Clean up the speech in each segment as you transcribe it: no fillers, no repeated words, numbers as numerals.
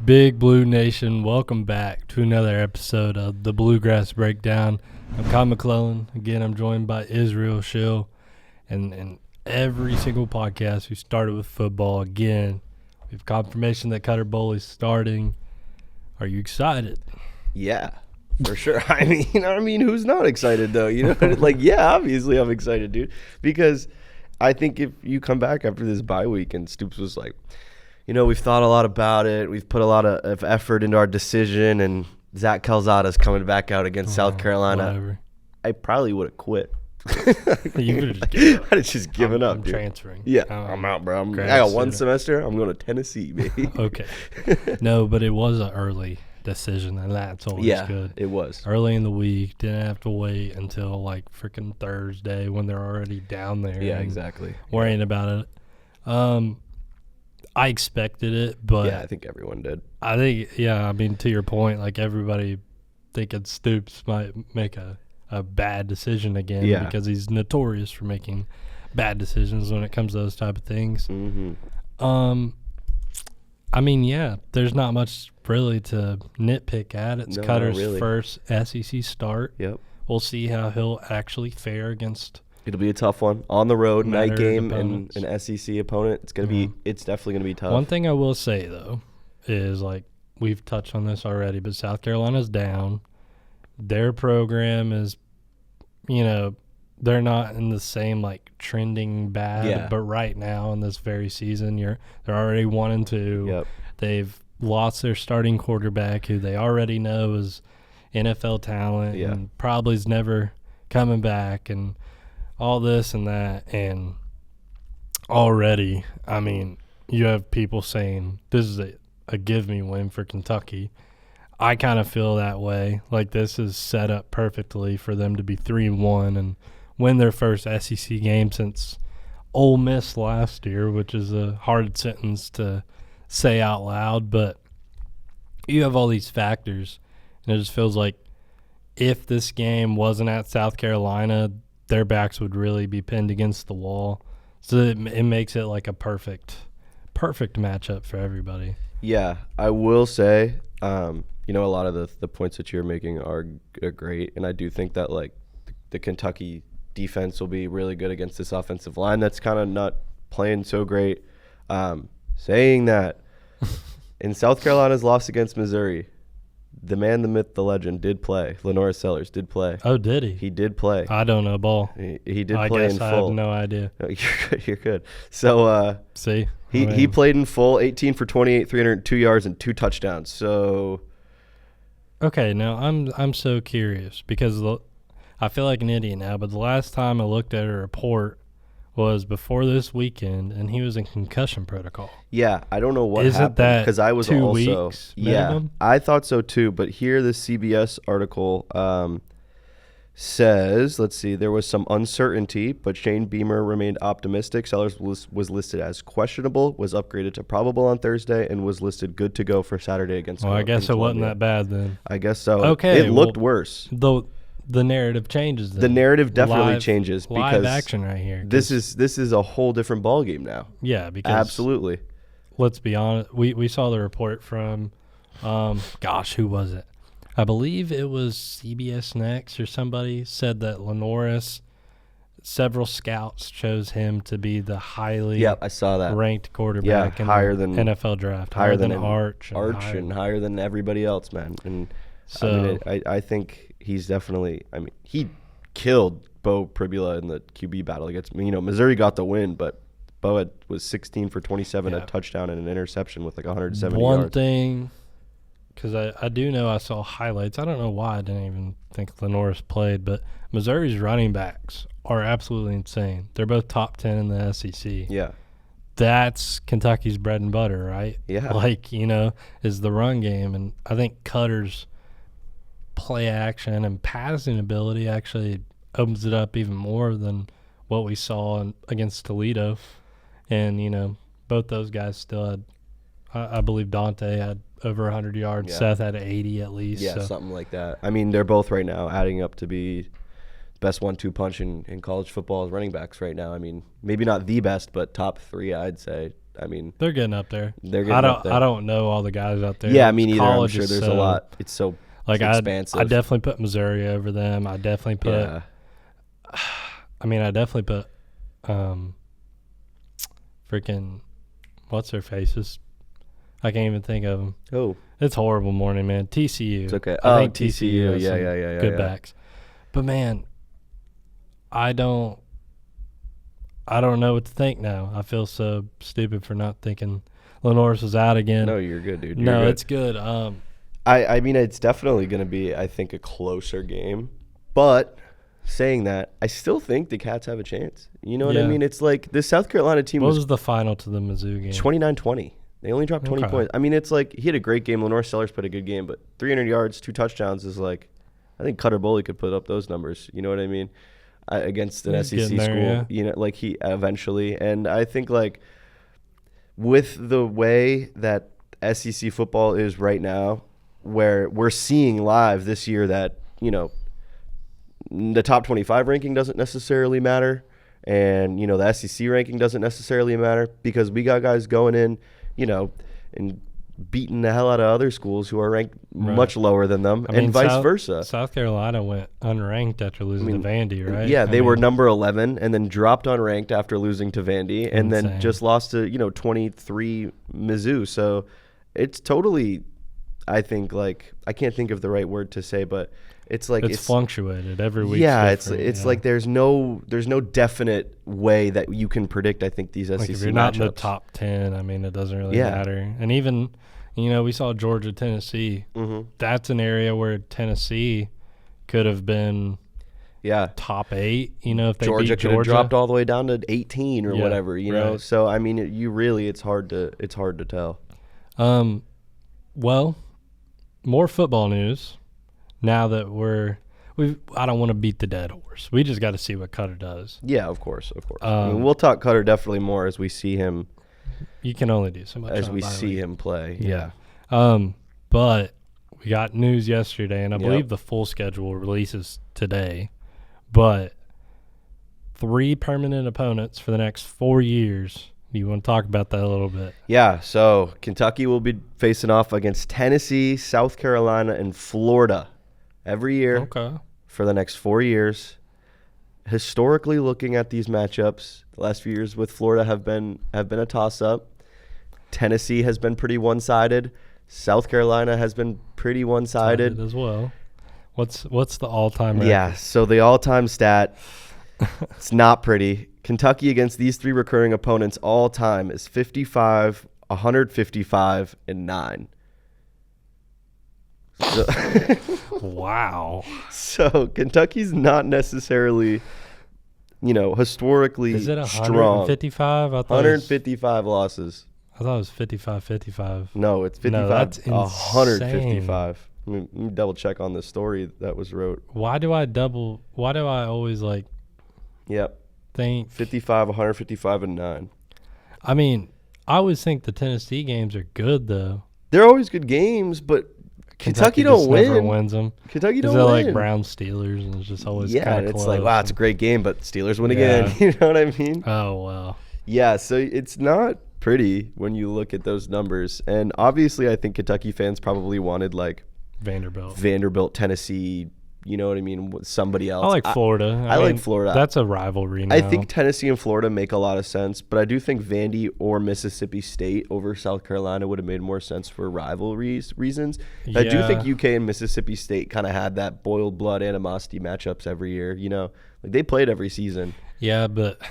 Big Blue Nation, welcome back to another episode of the Bluegrass Breakdown. I'm Kyle McClelland. Again, I'm joined by Israel Schill. And every single podcast, we started with football. Again, we have confirmation that Cutter Boley's starting. Are you excited? Yeah, for sure. I mean, who's not excited, though? You know, yeah, obviously I'm excited, dude. Because I think if you come back after this bye week and Stoops was like, you know, we've thought a lot about it. We've put a lot of effort into our decision, and Zach Calzada's coming back out against South Carolina. Whatever. I probably would have quit. You would have just I'd have just given up, I'm dude. transferring. Yeah, I'm out, bro. I got one semester. I'm going to Tennessee, baby. Okay. No, but it was an early decision, and that's always good. It was. Early in the week, didn't have to wait until like freaking Thursday when they're already down there. Yeah, exactly. Worrying about it. I expected it, but yeah, I think everyone did. I think, I mean, to your point, like everybody thinking Stoops might make a bad decision again because he's notorious for making bad decisions when it comes to those type of things. Mm-hmm. I mean, there's not much really to nitpick at. It's Cutter's first SEC start. Yep. We'll see how he'll actually fare against. It'll be a tough one on the road, night game, opponents. and an SEC opponent. It's gonna be. It's definitely gonna be tough. One thing I will say though is, like, we've touched on this already, but South Carolina's down. Their program is, you know, they're not in the same like trending bad. Yeah. But right now in this very season, they're already 1-2. Yep. They've lost their starting quarterback, who they already know is NFL talent and probably is never coming back, and all this and that. And already, I mean, you have people saying this is a give-me win for Kentucky. I kind of feel that way. Like, this is set up perfectly for them to be 3-1 and win their first SEC game since Ole Miss last year, which is a hard sentence to say out loud. But you have all these factors, and it just feels like if this game wasn't at South Carolina, their backs would really be pinned against the wall. So it makes it like a perfect matchup for everybody. Yeah, I will say, you know, a lot of the points that you're making are great, and I do think that, like, the Kentucky defense will be really good against this offensive line that's kind of not playing so great. Saying that, in South Carolina's loss against Missouri, the man, the myth, the legend did play. Lenora Sellers did play. Oh, did he? He did play. I don't know ball. He did play in full. I have no idea. No, you're good. So see, he played in full, 18 for 28, 302 yards, and 2 touchdowns. So okay, now I'm so curious because I feel like an idiot now, but the last time I looked at a report was before this weekend, and he was in concussion protocol. Yeah, I don't know what Isn't happened that because I was 2 also weeks minimum? I thought so too. But here, the CBS article says, let's see, there was some uncertainty, but Shane Beamer remained optimistic. Sellers was listed as questionable, was upgraded to probable on Thursday, and was listed good to go for Saturday against. Well, I guess it wasn't that bad then. I guess so. Okay, it looked worse. The narrative changes. Then. The narrative definitely changes because live action right here. This is a whole different ball game now. Yeah, because absolutely. Let's be honest. We saw the report from, who was it? I believe it was CBS Next or somebody said that Lenoris, several scouts chose him to be the highly I saw that. ranked quarterback in higher the than NFL draft, higher than Arch and higher than everybody else, man. And so I think he's definitely. I mean, he killed Bo Pribula in the QB battle against me. You know, Missouri got the win, but Bo was 16 for 27, a touchdown and an interception with like 170 yards. One thing, because I do know I saw highlights. I don't know why I didn't even think Lenoris played, but Missouri's running backs are absolutely insane. They're both top 10 in the SEC. Yeah. That's Kentucky's bread and butter, right? Yeah. Like, you know, is the run game. And I think Cutter's play action and passing ability actually opens it up even more than what we saw against Toledo. And, you know, both those guys still had, I believe Dante had over 100 yards. Yeah. Seth had 80 at least. Yeah, so. something like that. I mean, they're both right now adding up to be best 1-2 punch in college football as running backs right now. I mean, maybe not the best, but top 3, I'd say. I mean, they're getting up there. I don't know all the guys out there. Yeah, me neither. College I'm sure there's a lot. It's so expansive. I definitely put Missouri over them. I definitely put. I definitely put. Freaking, what's their faces? I can't even think of them. Oh, it's horrible morning, man. TCU. It's okay. I think TCU. Yeah. Good backs, but man, I don't know what to think now. I feel so stupid for not thinking Lenoris was out again. No, you're good, dude. It's good. I mean, it's definitely going to be, I think, a closer game. But saying that, I still think the Cats have a chance. You know what I mean? It's like this South Carolina team was the final to the Mizzou game? 29-20. They only dropped 20 points. I mean, it's like he had a great game. Lenore Sellers put a good game, but 300 yards, 2 touchdowns is like, I think Cutter Boley could put up those numbers. You know what I mean? Against an SEC school, you know, like he eventually. And I think like with the way that SEC football is right now, where we're seeing live this year that, you know, the top 25 ranking doesn't necessarily matter. And, you know, the SEC ranking doesn't necessarily matter because we got guys going in, you know, and beating the hell out of other schools who are ranked much lower than them, and vice versa. South Carolina went unranked after losing to Vandy, right? Yeah, they were number 11 and then dropped unranked after losing to Vandy, and then just lost to 23 Mizzou. So it's totally, I think, like, I can't think of the right word to say, but it's like it's fluctuated every week. Yeah, it's like there's no definite way that you can predict. I think these SEC if you're not in the top 10, I mean, it doesn't really matter. And even, you know, we saw Georgia, Tennessee. Mm-hmm. That's an area where Tennessee could have been top 8, you know, if they Georgia beat could have dropped all the way down to 18 or whatever, you know. So I mean, it's hard to tell. Well, more football news. Now that I don't want to beat the dead horse. We just got to see what Cutter does. Yeah, of course. I mean, we'll talk Cutter definitely more as we see him. You can only do so much as we see him play. Yeah. But we got news yesterday, and I believe the full schedule releases today. But 3 permanent opponents for the next 4 years. You want to talk about that a little bit? Yeah. So Kentucky will be facing off against Tennessee, South Carolina, and Florida every year for the next 4 years. Historically, looking at these matchups, the last few years with Florida have been a toss-up. Tennessee has been pretty one-sided. South Carolina has been pretty one-sided as well. What's the all-time record? Yeah, so the all-time stat, it's not pretty. Kentucky against these 3 recurring opponents all-time is 55, 155, and 9. So wow. So Kentucky's not necessarily, you know, historically strong. Is it 155? 155 losses. I thought it was 55-55. No, it's 55. No, that's insane. 155. Let me double check on this story that was wrote. Why do I always like think 55, 155, and 9? I mean, I always think the Tennessee games are good though. They're always good games, but Kentucky don't win. Never wins them. Kentucky don't win. They're like Brown Steelers, and it's just always it's close. Like, wow, it's a great game, but Steelers win again. You know what I mean? Oh wow. Yeah, so it's not pretty when you look at those numbers, and obviously, I think Kentucky fans probably wanted like Vanderbilt, Tennessee. You know what I mean? Somebody else. I like Florida. I like Florida. That's a rivalry now. I think Tennessee and Florida make a lot of sense, but I do think Vandy or Mississippi State over South Carolina would have made more sense for rivalries reasons. I do think UK and Mississippi State kind of had that boiled blood animosity matchups every year. You know, like they played every season. Yeah, but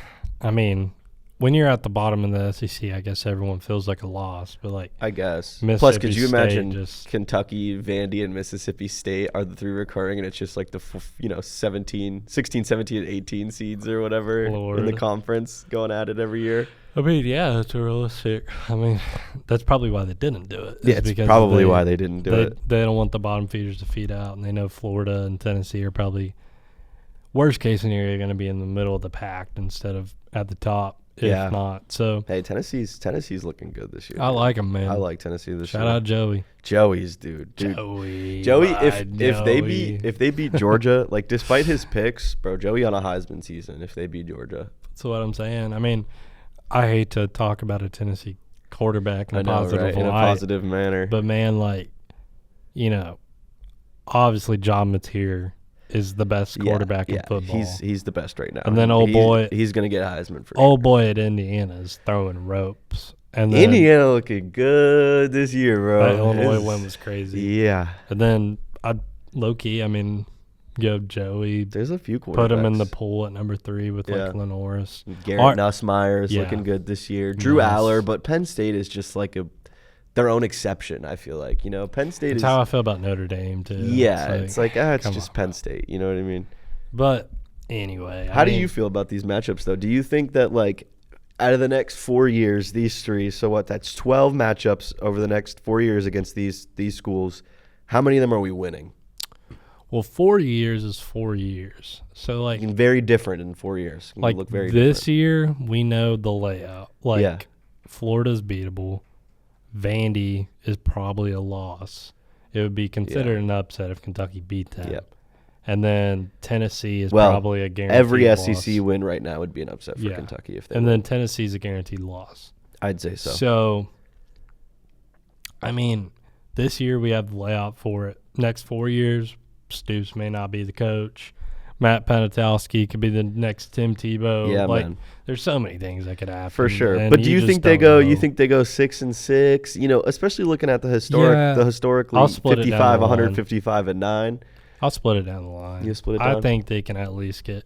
I mean, when you're at the bottom of the SEC, I guess everyone feels like a loss. But like, I guess. Plus, could you imagine Kentucky, Vandy, and Mississippi State are the 3 recurring, and it's just like the 16, 17, and 18 seeds or whatever in the conference going at it every year. I mean, yeah, that's realistic. I mean, that's probably why they didn't do it. Yeah, it's probably why they didn't do it. They don't want the bottom feeders to feed out, and they know Florida and Tennessee are probably worst case scenario going to be in the middle of the pack instead of at the top. If not, so hey, Tennessee's looking good this year. I like them, man. I like Tennessee this year. Shout out Joey. Joey. If they beat Georgia, like despite his picks, bro, Joey on a Heisman season. If they beat Georgia, that's what I'm saying. I mean, I hate to talk about a Tennessee quarterback in a in a positive manner. But, man, obviously John Mateer is the best quarterback in football. He's the best right now. And then he's going to get Heisman for sure. Boy at Indiana is throwing ropes. And then Indiana looking good this year, bro. That Illinois win was crazy. Yeah. And then low-key, you have Joey. There's a few quarterbacks. Put him in the pool at number 3 with Lenoris. Garrett Nussmeier is looking good this year. Drew Aller, but Penn State is just like their own exception, I feel like. Penn State That's how I feel about Notre Dame, too. Yeah, it's just Penn State. You know what I mean? But anyway. How do you feel about these matchups, though? Do you think that, out of the next 4 years, these three, so what, that's 12 matchups over the next 4 years against these schools, how many of them are we winning? Well, 4 years is 4 years. So, very different in 4 years. Look very this different. year, we know the layout. Florida's beatable. Vandy is probably a loss. It would be considered an upset if Kentucky beat them. Yep. And then Tennessee is probably a guaranteed every loss. SEC win right now would be an upset for Kentucky if they win. Then Tennessee's a guaranteed loss. I'd say so. So, this year we have the layout for it. Next 4 years, Stoops may not be the coach. Matt Panetowski could be the next Tim Tebow. Yeah, man. There's so many things that could happen. For sure. But do you think they go? You think they go 6-6? Especially looking at the historically 55, 155, and 9. I'll split it down the line. You split it down? I think they can at least get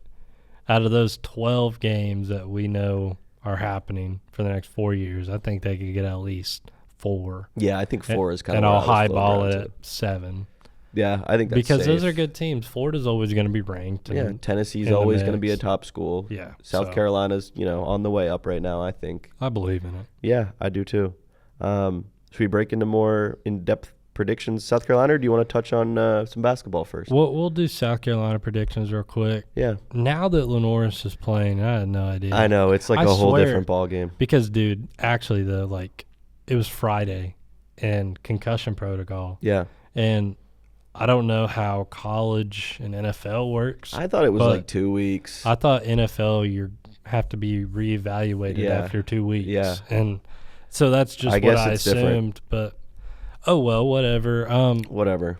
out of those 12 games that we know are happening for the next 4 years. I think they could get at least 4. Yeah, I think 4 is kind of. And I'll highball it at 7. Yeah, I think that's because safe. Those are good teams. Florida's always going to be ranked. Tennessee's always going to be a top school. Yeah, South Carolina's on the way up right now, I think. I believe in it. Yeah, I do too. Should we break into more in-depth predictions, South Carolina, or do you want to touch on some basketball first? We'll do South Carolina predictions real quick. Yeah. Now that Lenoris is playing, I had no idea. I know. It's a whole different ball game. Because, dude, actually, it was Friday and concussion protocol. Yeah. And I don't know how college and NFL works. I thought it was 2 weeks. I thought NFL, you have to be reevaluated after 2 weeks. Yeah. And so that's just what I assumed. Different. But, oh, well, whatever. Whatever.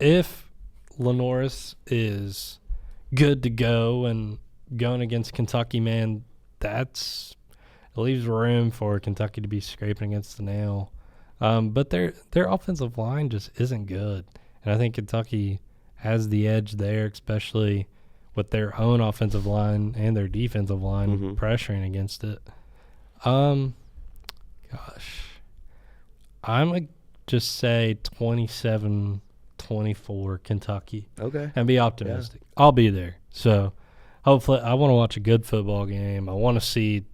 If Lenoris is good to go and going against Kentucky, man, it leaves room for Kentucky to be scraping against the nail. But their offensive line just isn't good. And I think Kentucky has the edge there, especially with their own offensive line and their defensive line pressuring against it. I'm going to just say 27-24 Kentucky. Okay. And be optimistic. Yeah. I'll be there. So hopefully I want to watch a good football game. I want to see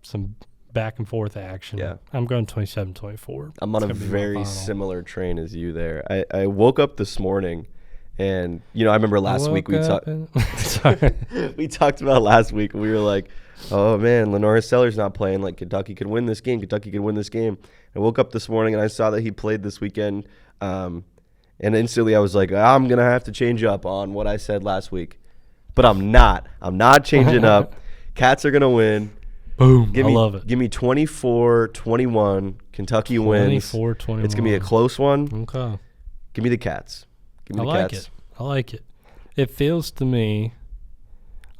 some back and forth action. Yeah. I'm going 27-24. I'm on a very similar train as you there. I woke up this morning and, I remember last week we talked about last week. We were like, oh, man, Lenoris Seller's not playing. Kentucky could win this game. I woke up this morning and I saw that he played this weekend. And instantly I was like, I'm going to have to change up on what I said last week. But I'm not. I'm not changing up. Cats are going to win. Boom. I love it. Give me 24-21. Kentucky wins. 24-21. It's going to be a close one. Okay. Give me the Cats. Give me the Cats. I like it. It feels to me,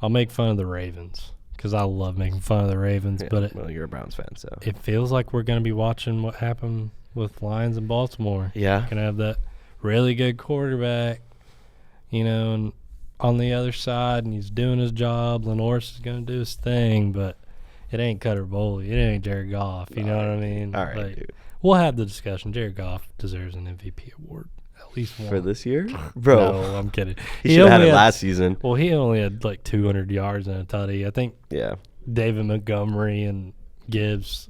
I'll make fun of the Ravens because I love making fun of the Ravens. Yeah, well, you're a Browns fan, so. It feels like we're going to be watching what happened with Lions in Baltimore. Yeah. Going to have that really good quarterback, and on the other side, and he's doing his job. Lenoris is going to do his thing, but it ain't Cutter Boley. It ain't Jared Goff. You know what I mean? All right, dude. We'll have the discussion. Jared Goff deserves an MVP award. At least one. For this year? Bro. No, I'm kidding. He should have had it last season. Well, he only had 200 yards and a tutty. I think David Montgomery and Gibbs,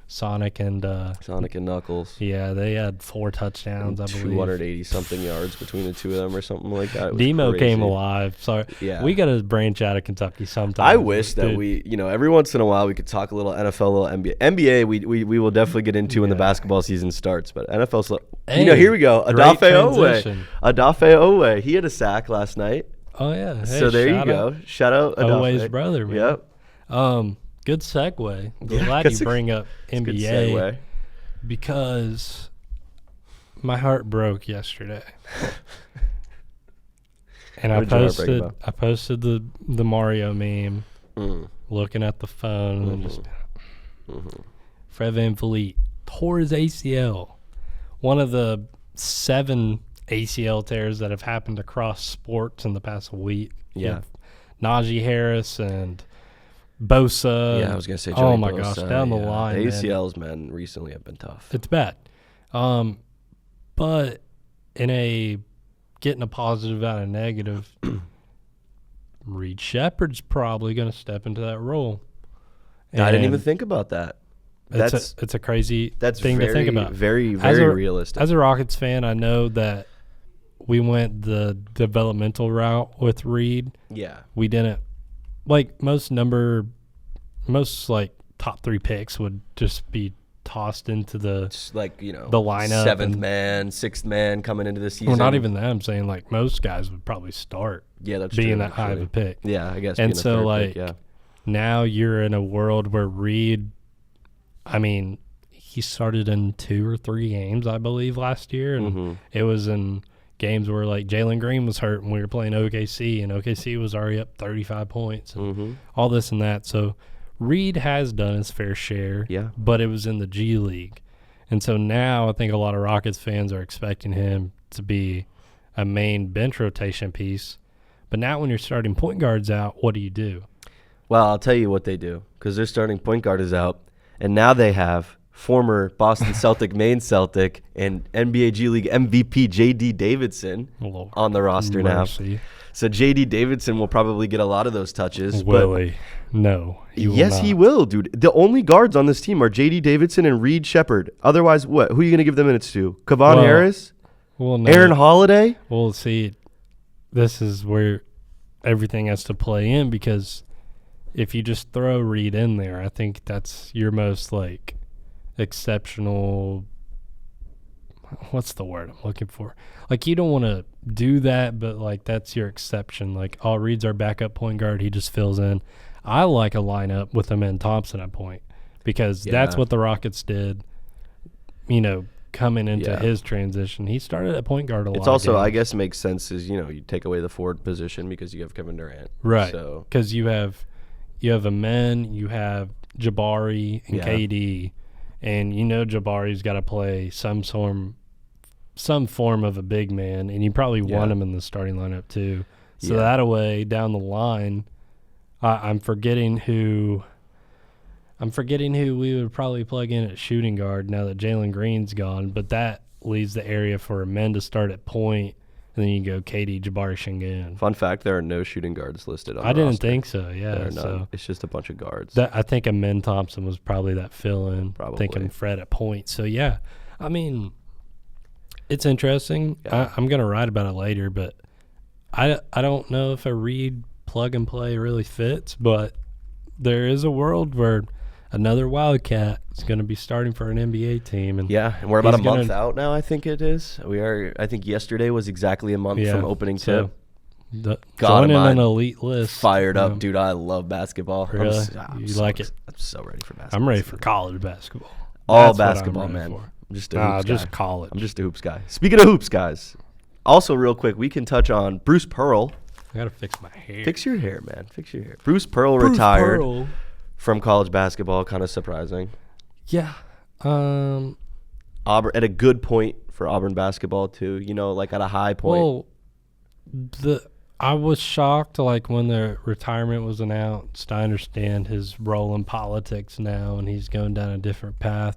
Sonic and Knuckles. Yeah, they had 4 touchdowns, I believe. 280-something yards between the two of them or something like that. Demo came alive. Sorry. Yeah. We got to branch out of Kentucky sometime. I wish that we, every once in a while we could talk a little NFL, a little NBA. NBA, we will definitely get into when the basketball season starts, but NFL, here we go. Adafe Owe. He had a sack last night. Oh, yeah. Hey, so there you go. Shout out Adafe. Owe's brother, man. Yep. good segue. Yeah, Glad you bring up NBA good segue. because my heart broke yesterday. And I posted the Mario meme, looking at the phone and just Fred VanVleet tore his ACL. One of the 7 ACL tears that have happened across sports in the past week. Yeah. Najee Harris and Bosa. Yeah, I was going to say Joey Bosa. Gosh, down the line. The ACLs, man, recently have been tough. It's bad. But getting a positive out of negative, Reed Shepherd's probably going to step into that role. I didn't even think about that. It's a crazy thing to think about. Very, very realistic. As a Rockets fan, I know that we went the developmental route with Reed. Yeah. We didn't most top 3 picks would just be tossed into the lineup, 7th man, 6th man coming into the season. Well, not even that. I'm saying most guys would probably start. Yeah, that's being true, that high of a pick. Yeah, I guess. And so now you're in a world where Reed, he started in 2 or 3 games, I believe, last year, and it was in games where Jalen Green was hurt and we were playing OKC, and OKC was already up 35 points, and all this and that. So Reed has done his fair share, but it was in the G League. And so now I think a lot of Rockets fans are expecting him to be a main bench rotation piece. But now when you're starting point guards out, what do you do? Well, I'll tell you what they do, because their starting point guard is out, and now they have former Boston Celtic, Maine Celtic, and NBA G League MVP J.D. Davidson on the roster now. So J.D. Davidson will probably get a lot of those touches. Will he? No. He will, dude. The only guards on this team are J.D. Davidson and Reed Shepherd. Otherwise, what? Who are you going to give the minutes to? Kevon Harris? No. Aaron Holiday? Well, see, this is where everything has to play in, because if you just throw Reed in there, I think that's your most exceptional. What's the word I'm looking for? You don't want to do that, but that's your exception. Reed's our backup point guard. He just fills in. I like a lineup with Amen Thompson at point, because that's what the Rockets did, coming into his transition. He started at point guard a lot. It's also, I guess, makes sense is, you take away the forward position because you have Kevin Durant. Right. Because you have Amen, you have Jabari and KD, and Jabari's got to play some form of a big man, and you probably want him in the starting lineup too. So that way, down the line, I'm forgetting who we would probably plug in at shooting guard now that Jalen Green's gone, but that leaves the area for men to start at point, and then you go KD, Jabari, Shingun. Fun fact, there are no shooting guards listed on the roster. I didn't roster. think so, yeah. So it's just a bunch of guards. I think Amen Thompson was probably that fill-in, thinking Fred at point. So, yeah, it's interesting. Yeah. I'm going to write about it later, but I don't know if a Reed plug-and-play really fits, but there is a world where another Wildcat is going to be starting for an NBA team. And we're about a month out now, I think it is. I think yesterday was exactly a month from opening tip. Joining an elite list. Fired up, dude. I love basketball. Really? I'm like it? I'm so ready for basketball. I'm ready for college basketball. All basketball, man. I'm just a hoops guy. Just college. I'm just a hoops guy. Speaking of hoops guys, also real quick, we can touch on Bruce Pearl. I got to fix my hair. Fix your hair, man. Fix your hair. Bruce Pearl retired from college basketball. Kind of surprising. Yeah. Auburn at a good point for Auburn basketball too. At a high point. Well, I was shocked when the retirement was announced. I understand his role in politics now, and he's going down a different path.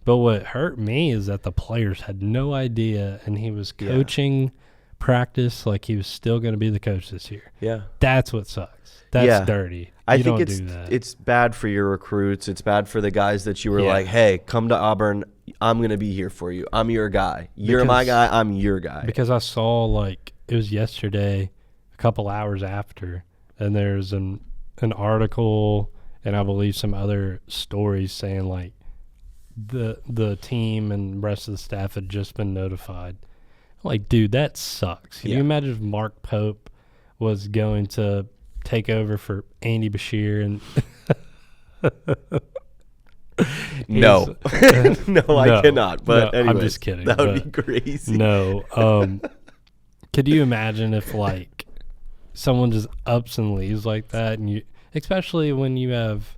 But what hurt me is that the players had no idea, and he was coaching practice like he was still going to be the coach this year. Yeah. That's what sucks. That's dirty. I think it's bad for your recruits. It's bad for the guys that you were like, hey, come to Auburn. I'm going to be here for you. I'm your guy. You're my guy. I'm your guy. Because I saw, it was yesterday, a couple hours after, and there's an article and I believe some other stories saying, the team and the rest of the staff had just been notified. Dude, that sucks. Can you imagine if Mark Pope was going to take over for Andy Bashir and No. No, I cannot. But no, anyways, I'm just kidding. That would be crazy. No. Could you imagine if like someone just ups and leaves like that, and you, especially when you have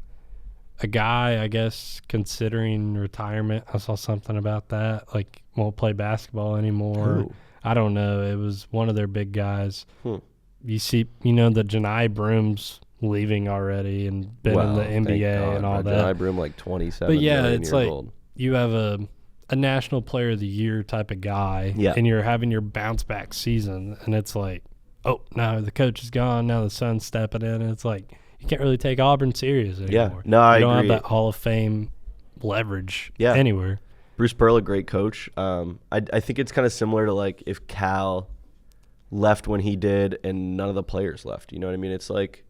a guy, I guess, considering retirement. I saw something about that. Like, won't play basketball anymore. Who? I don't know. It was one of their big guys. You see, the Janai Broom's leaving already and been in the NBA and all that. Janai Broom, like 27. But yeah, it's years like old. You have a National Player of the Year type of guy, and you're having your bounce back season, and it's like, oh, now the coach is gone, now the son's stepping in, and it's like you can't really take Auburn serious anymore. No, I agree. You don't have that Hall of Fame leverage anywhere. Bruce Pearl, a great coach. I think it's kind of similar to like if Cal left when he did and none of the players left. You know what I mean? It's like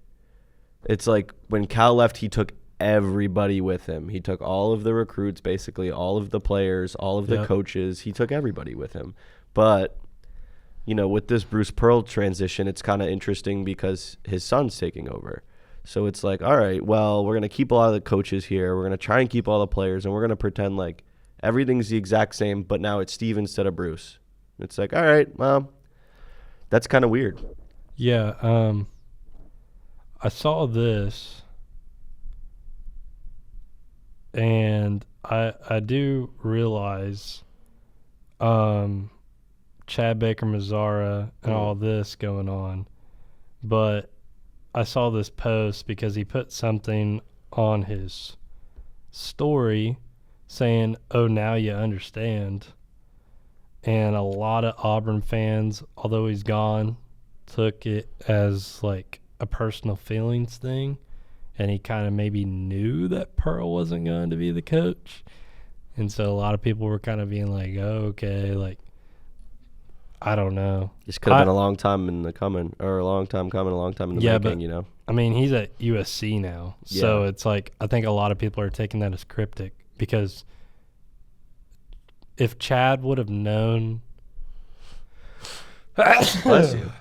when Cal left, he took everybody with him. He took all of the recruits, basically all of the players, all of the coaches. He took everybody with him. But with this Bruce Pearl transition, it's kind of interesting because his son's taking over. So it's like, all right, well, we're going to keep a lot of the coaches here. We're going to try and keep all the players, and we're going to pretend like everything's the exact same, but now it's Steve instead of Bruce. It's like, all right, well, that's kind of weird. Yeah, I saw this, and I do realize Chad Baker-Mazara and all this going on, but I saw this post because he put something on his story saying, oh, now you understand. And a lot of Auburn fans, although he's gone, took it as like a personal feelings thing. And he kind of maybe knew that Pearl wasn't going to be the coach. And so a lot of people were kind of being like, oh, okay, like, I don't know. This could have been a long time in the coming, or a long time coming, a long time in the making, but, I mean, he's at USC now. Yeah. So it's like, I think a lot of people are taking that as cryptic because if Chad would have known. Bless you.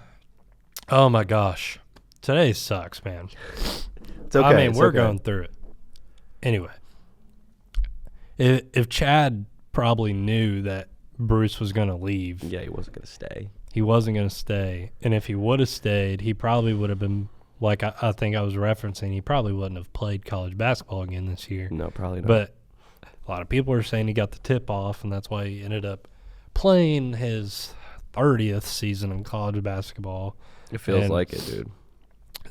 Oh, my gosh. Today sucks, man. It's okay. I mean, we're going through it. Anyway, if Chad probably knew that Bruce was going to leave. Yeah, he wasn't going to stay. He wasn't going to stay. And if he would have stayed, he probably would have been, like I think I was referencing, he probably wouldn't have played college basketball again this year. No, probably not. But a lot of people are saying he got the tip off, and that's why he ended up playing his 30th season in college basketball. It feels like it, dude.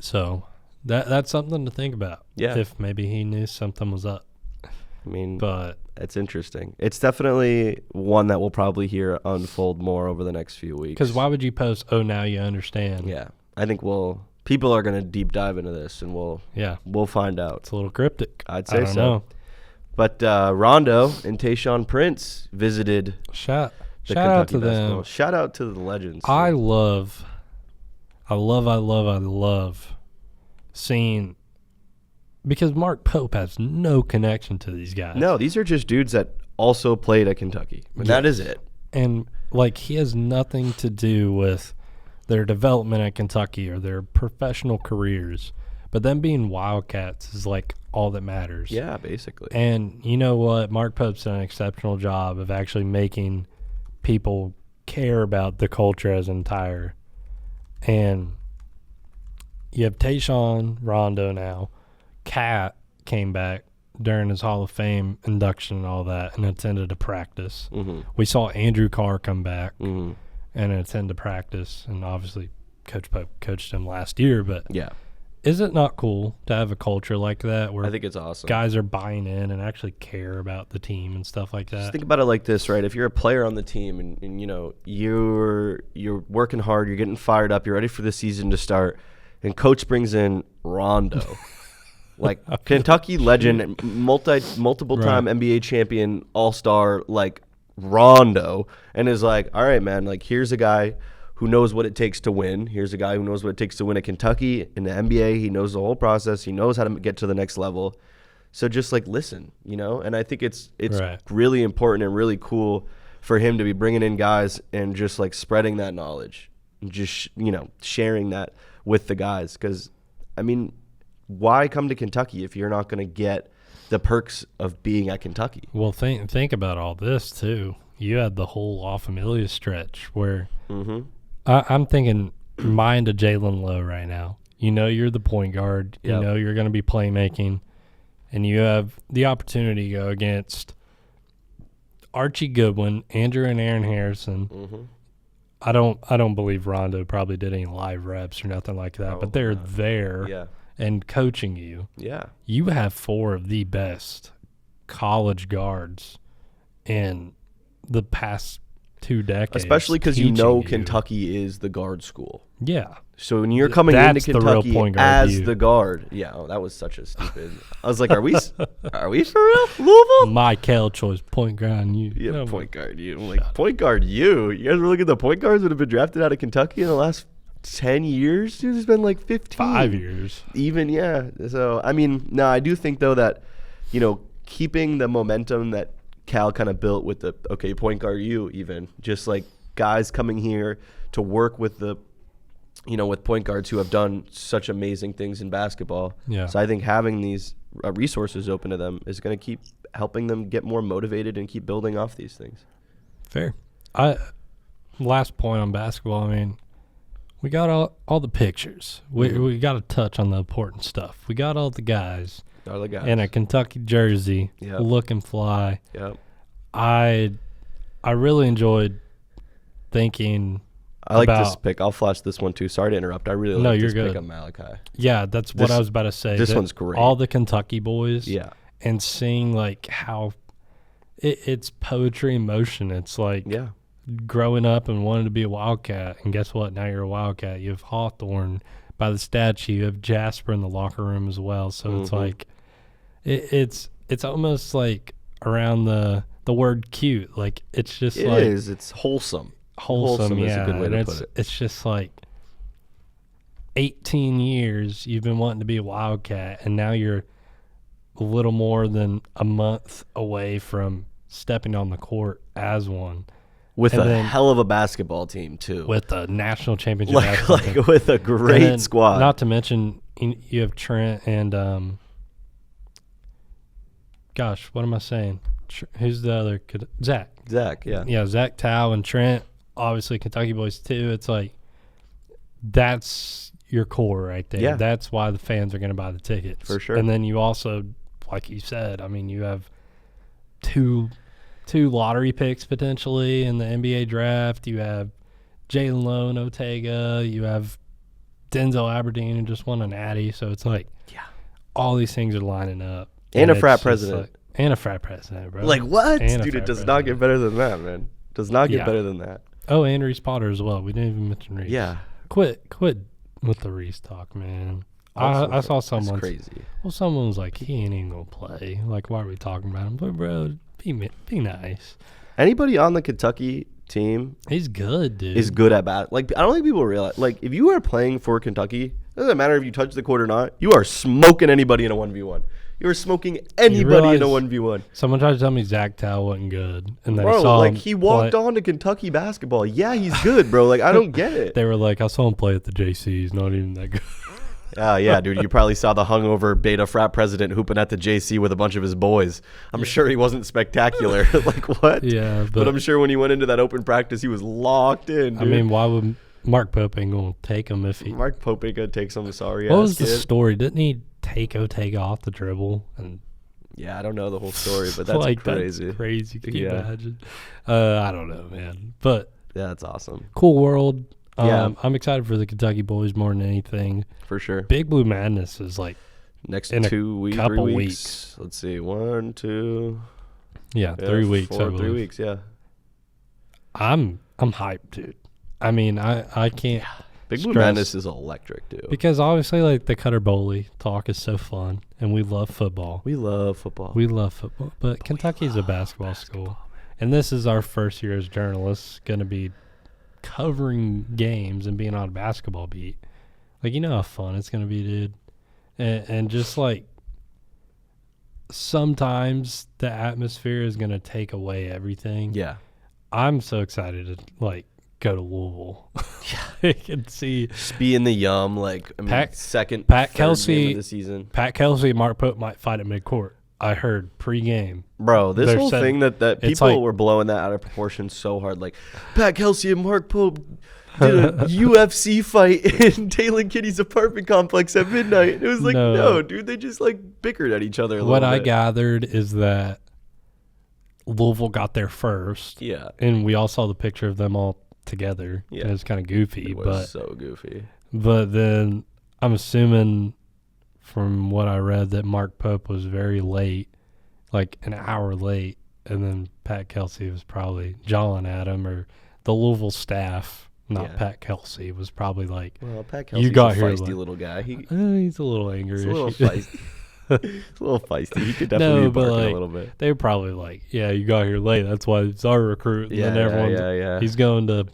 So that's something to think about. Yeah. If maybe he knew something was up. I mean, but it's interesting. It's definitely one that we'll probably hear unfold more over the next few weeks. Because why would you post, oh, now you understand? Yeah. I think people are going to deep dive into this, and we'll find out. It's a little cryptic. I'd say I don't know. But Rondo and Tayshaun Prince visited Shout the out Kentucky to basketball. them. Shout out to the legends. I love seeing, because Mark Pope has no connection to these guys. No, these are just dudes that also played at Kentucky. And that is it. And, like, he has nothing to do with their development at Kentucky or their professional careers. But them being Wildcats is, like, all that matters. Yeah, basically. And you know what? Mark Pope's done an exceptional job of actually making people care about the culture as entire. And you have Tayshaun, Rondo now. Cat came back during his Hall of Fame induction and all that and attended a practice. Mm-hmm. We saw Andrew Carr come back and attend a practice. And obviously Coach Pope coached him last year. But yeah. Is it not cool to have a culture like that where I think it's awesome. Guys are buying in and actually care about the team and stuff like that? Just think about it like this, right? If you're a player on the team and you know, you're working hard, you're getting fired up, you're ready for the season to start, and coach brings in Rondo. Like Kentucky legend, multiple time NBA champion, all-star, like Rondo, and is like, all right, man, like here's a guy who knows what it takes to win. Here's a guy who knows what it takes to win at Kentucky in the NBA. He knows the whole process. He knows how to get to the next level. So just like listen, you know. And I think it's really important and really cool for him to be bringing in guys and just like spreading that knowledge, and just sharing that with the guys. Because I mean, why come to Kentucky if you're not going to get the perks of being at Kentucky? Well, think about all this too. You had the whole La Familia stretch where I'm thinking mind of Jalen Lowe right now. You know you're the point guard. Yep. You know you're going to be playmaking, and you have the opportunity to go against Archie Goodwin, Andrew and Aaron Harrison. I don't believe Rondo probably did any live reps or nothing like that, but they're there and coaching you. Yeah. You have 4 of the best college guards in the past 2 decades. Especially because you know Kentucky is the guard school. Yeah. So when you're coming into Kentucky as the guard, that was such a stupid. I was like, are we for real, Louisville? Michael Choice, point guard you. Yeah, point guard you. I'm like, point guard you. You guys were looking at the point guards that have been drafted out of Kentucky in the last 10 years? Dude, it's been like 15. 5 years. Even, yeah. So, I mean, no, I do think, though, that, keeping the momentum that Cal kind of built with the, point guard you even, just like guys coming here to work with the, with point guards who have done such amazing things in basketball. Yeah. So I think having these resources open to them is going to keep helping them get more motivated and keep building off these things. Fair. Last point on basketball, I mean, we got all the pictures. We got to touch on the important stuff. We got all the guys. In a Kentucky jersey, looking fly. Yep. I really enjoyed thinking. I like this pick. I'll flash this one too. Sorry to interrupt. I really like this pick of Malachi. Yeah, that's what I was about to say. This one's great. All the Kentucky boys. Yeah. And seeing like how it's poetry in motion. It's like growing up and wanting to be a Wildcat, and guess what? Now you're a Wildcat. You have Hawthorne by the statue. You have Jasper in the locker room as well. So it's like it's almost like around the word cute. Like it's just it is. It's wholesome. Wholesome, is a good way to put it. It's just like 18 years you've been wanting to be a Wildcat, and now you're a little more than a month away from stepping on the court as one. With a hell of a basketball team, too. With a national championship basketball team. With a great squad. Not to mention, you have Trent and, gosh, what am I saying? Who's the other? Zach. Zach, yeah. Yeah, Zach Tao and Trent, obviously Kentucky boys, too. It's like, that's your core right there. Yeah. That's why the fans are going to buy the tickets. For sure. And then you also, like you said, I mean, you have two lottery picks potentially in the NBA draft. You have Jalen Lowe and Ortega. You have Denzel Aberdeen, who just won a natty. So it's like all these things are lining up. And a frat president. Like, and a frat president, bro. Like what? Dude, it does not get better than that, man. Does not get better than that. Oh, and Reese Potter as well. We didn't even mention Reese. Yeah. Quit with the Reese talk, man. I saw someone. That's crazy. Well, someone was like, he ain't even going to play. Like, why are we talking about him? But, bro, be nice. Anybody on the Kentucky team, he's good, dude. Is good at bat. Like, I don't think people realize. Like, if you are playing for Kentucky, it doesn't matter if you touch the court or not. You are smoking anybody in a 1v1. You are smoking anybody in a 1v1. Someone tried to tell me Zach Tao wasn't good, and then he walked on to Kentucky basketball. Yeah, he's good, bro. Like, I don't get it. They were like, I saw him play at the JC. He's not even that good. Yeah, dude. You probably saw the hungover beta frat president hooping at the JC with a bunch of his boys. I'm sure he wasn't spectacular. Like, what? Yeah. But I'm sure when he went into that open practice, he was locked in, dude. I mean, why would Mark Pope ain't going to take him if he... Mark Pope ain't going to take some sorry-ass What was the kid. story? Didn't he take Ortega off the dribble? And yeah, I don't know the whole story, but that's like, crazy. That's crazy. Can you imagine? I don't know, man. But yeah, that's awesome. Cool world. I'm excited for the Kentucky boys more than anything. For sure. Big Blue Madness is like next in 2 weeks, couple 3 weeks. Let's see, 1, 2. Yeah, 3 weeks. 4, 3 weeks. Yeah. I'm hyped, dude. I mean, I can't. Yeah. Big Blue Madness is electric, dude. Because obviously, like the Cutter Boley talk is so fun, and we love football. We love football. But Kentucky's a basketball school, and this is our first year as journalists going to be covering games and being on a basketball beat. Like, you know how fun it's going to be, dude. And just like sometimes the atmosphere is going to take away everything. Yeah. I'm so excited to like go to Louisville. They can see. Just be in the yum, like, I mean, second, Pat third Kelsey, game of the season. Pat Kelsey and Mark Pope might fight at midcourt. I heard pregame. Bro, this whole thing that people like, were blowing that out of proportion so hard. Like, Pat Kelsey and Mark Pope did a UFC fight in Taylor Kitty's apartment complex at midnight. It was like, no, dude, they just, like, bickered at each other a little bit. What I gathered is that Louisville got there first. Yeah. And we all saw the picture of them all together. Yeah. And it was kind of goofy. It was so goofy. But then I'm assuming from what I read that Mark Pope was very late, like an hour late. And then Pat Kelsey was probably jawing at him, or the Louisville staff, not Pat Kelsey, was probably like, well, Pat Kelsey's a feisty little guy. He's a little angry. He's a little feisty. It's a little feisty. He could definitely be barking a little bit. They were probably like, yeah, you got here late. That's why it's our recruit. And then everyone's, he's going to,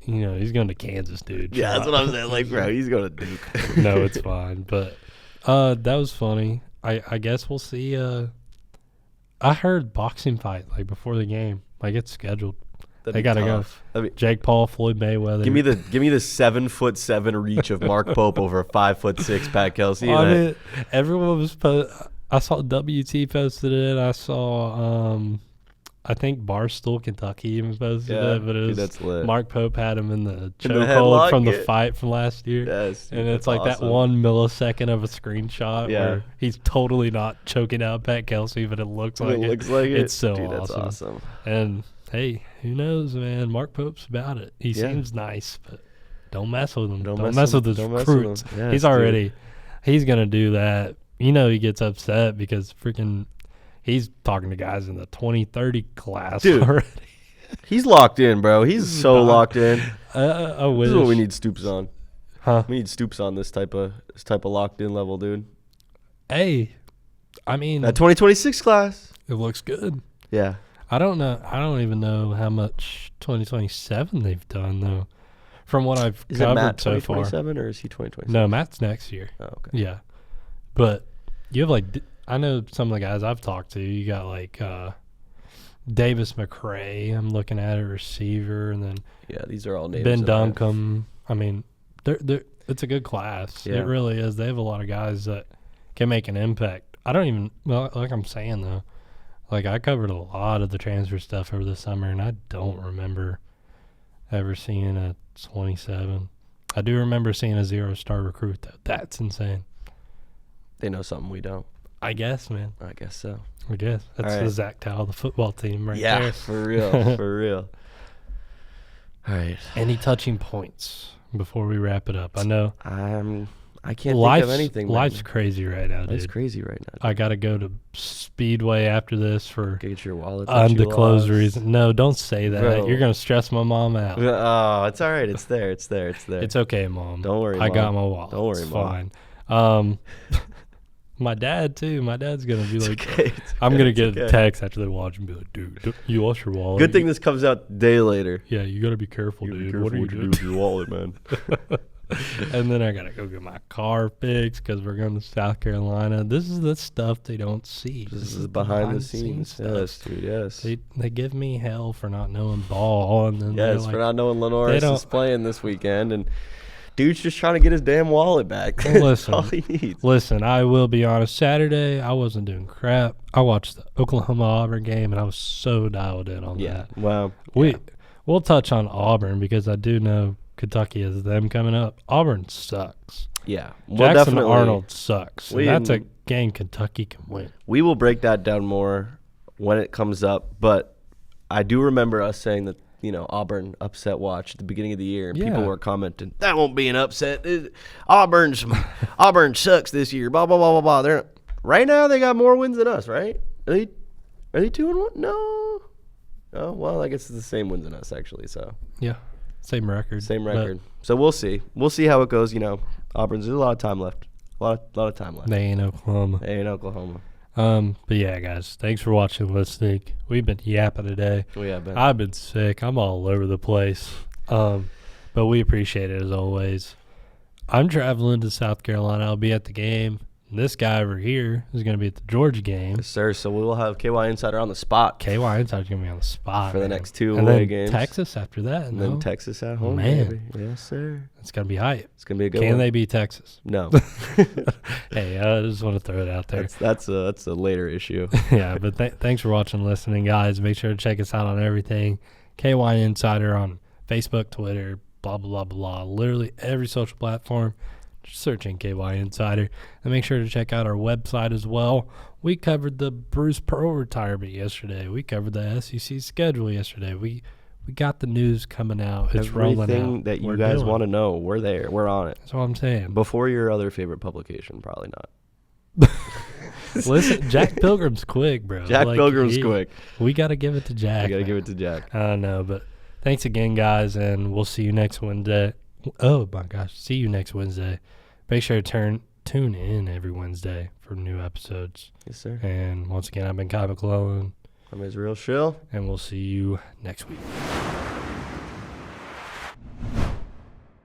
he's going to Kansas, dude. Yeah, that's what I'm saying. Like, bro, he's going to Duke. No, it's fine. But that was funny. I guess we'll see. I heard boxing fight, like, before the game. Like, it's scheduled. They got to go. I mean, Jake Paul, Floyd Mayweather. Give me the 7'7" reach of Mark Pope over 5'6" Pat Kelsey. Everyone was. I saw WT posted it. I saw. I think Barstool, Kentucky, even posted it. But it was that's lit. Mark Pope had him in the chokehold from the fight from last year. Yes, and it's like awesome. That 1 millisecond of a screenshot where he's totally not choking out Pat Kelsey, but it looks like it. Looks like it. It's so Dude, awesome. That's awesome. And hey, who knows, man? Mark Pope's about it. He seems nice, but don't mess with him. Don't mess with his recruits. Yes, he's going to do that. He gets upset because freaking he's talking to guys in the 2030 class already. He's locked in, bro. He's so locked in. I wish. This is what we need Stoops on. Huh? We need Stoops on this type of locked in level, dude. Hey, I mean, that 2026 class. It looks good. Yeah. I don't know. I don't even know how much 2027 they've done though. From what I've covered so far. Is Matt 2027 or is he 2027? No, Matt's next year. Oh, okay. Yeah, but you have like I know some of the guys I've talked to. You got like Davis McCray. I'm looking at a receiver, and then these are all names. Ben Duncombe. I mean, it's a good class. Yeah. It really is. They have a lot of guys that can make an impact. I don't even like I'm saying though. Like, I covered a lot of the transfer stuff over the summer, and I don't remember ever seeing a 27. I do remember seeing a 0-star recruit, though. That's insane. They know something we don't. I guess, man. I guess so. I guess. That's the Zach Towle, the football team there. Yeah, for real. For real. All right. Any touching points before we wrap it up? I know. I can't think of anything. Life's crazy right now, dude. It's crazy right now. I got to go to Speedway after this for get your wallet undisclosed reason. No, don't say that. Bro. You're going to stress my mom out. Oh, it's all right. It's there. It's there. It's there. It's okay, Mom. Don't worry, I Mom. got my wallet. Don't worry, it's Mom. Fine. My dad, too. My dad's going to be like, okay. I'm going to get a text after they watch and be like, dude, you lost your wallet. Good thing this comes out a day later. Yeah, you got to be careful, dude. What are you doing with your wallet, man? And then I got to go get my car fixed because we're going to South Carolina. This is the stuff they don't see. This is behind the scenes stuff. Yes, dude, yes. They give me hell for not knowing ball. And then yes, for not knowing Lenoris is playing this weekend. And dude's just trying to get his damn wallet back. Well, That's all he needs. Listen, I will be honest. Saturday, I wasn't doing crap. I watched the Oklahoma-Auburn game, and I was so dialed in on that. Wow. We'll touch on Auburn because I do know Kentucky has them coming up. Auburn sucks. Yeah. Jackson Arnold sucks. That's a game Kentucky can win. We will break that down more when it comes up, but I do remember us saying that, Auburn upset watch at the beginning of the year, and people were commenting, that won't be an upset. Auburn sucks this year, blah, blah, blah, blah, blah. Right now they got more wins than us, right? Are they 2-1? No. Oh, well, I guess it's the same wins than us, actually, so. Yeah. Same record. So we'll see. We'll see how it goes. Auburn's there's a lot of time left. A lot of time left. They ain't Oklahoma. But yeah, guys, thanks for watching and listening. We've been yapping today. We have been. I've been sick. I'm all over the place. But we appreciate it as always. I'm traveling to South Carolina. I'll be at the game. this guy over here is going to be at the Georgia game. Yes, sir. So we will have KY Insider on the spot. KY Insider's going to be on the spot for the next 2 and away then games. Texas after that. And then Texas at home, man. baby. Yes, sir. It's going to be hype. It's going to be a good one. Can they beat Texas? No. Hey, I just want to throw it out there. That's a later issue. Yeah, but thanks for watching and listening, guys. Make sure to check us out on everything. KY Insider on Facebook, Twitter, blah, blah, blah, blah. Literally every social platform. Just searching KY Insider. And make sure to check out our website as well. We covered the Bruce Pearl retirement yesterday. We covered the SEC schedule yesterday. We got the news coming out. It's rolling out. Everything that you guys want to know, we're there. We're on it. That's what I'm saying. Before your other favorite publication, probably not. Listen, Jack Pilgrim's quick, bro. Jack Pilgrim's quick. We got to give it to Jack. We got to give it to Jack. I know, but thanks again, guys, and we'll see you next Wednesday. Oh, my gosh. See you next Wednesday. Make sure to tune in every Wednesday for new episodes. Yes, sir. And once again, I've been Kai McClelland. I'm Israel Schill. And we'll see you next week.